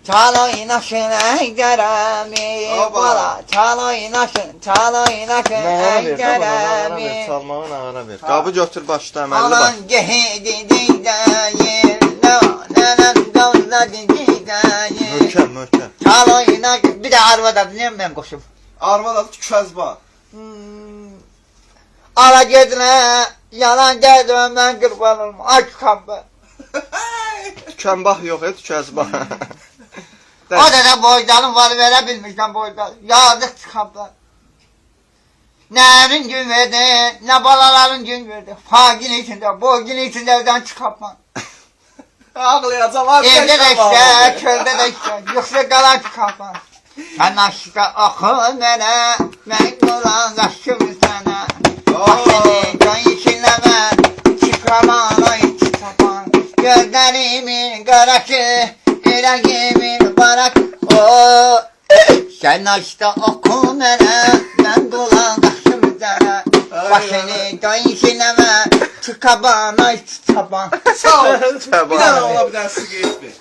Çal oynaşın Ejderemi bala. Çal oynaşın Ejderemi. Çalmağın ağına ver. Qabı götür başla əməlli baş. Alan gehdi didayim. Nənəm davladı didayim. Möhkəm. Çal oynaşın. Bir de arvada bileyim ben koşup. Arvad adı Tükəzba. Ala gedinə. Yalan gedin ben qırban olum. Aç kapı. Tükənbah yox, tükəzbah. O da boydanım var verə bilmişəm boydan. Yazıq çıxablar. Nərin gün verdi, nə balaların gün verdi. Fagin içində, boygin içində evdən çıxabman. Ağlayacam abi. Evdə də işlə, çöldə də işlə. Yoxsa qalan çıxabman. Sən aşıqa oxu mənə, mən quran qaşım sənə. Başını can işinləmə, çıxaman ay çıxaman. Gözlərimin qaraşı, ürəgimin barak. Sən aşıqa oxu mənə, mən quran qaşım sənə. Başını can işinləmə, çıxaman ay çıxaman. Sağ ol. Bir dənə ona bir dənə siqaret ver.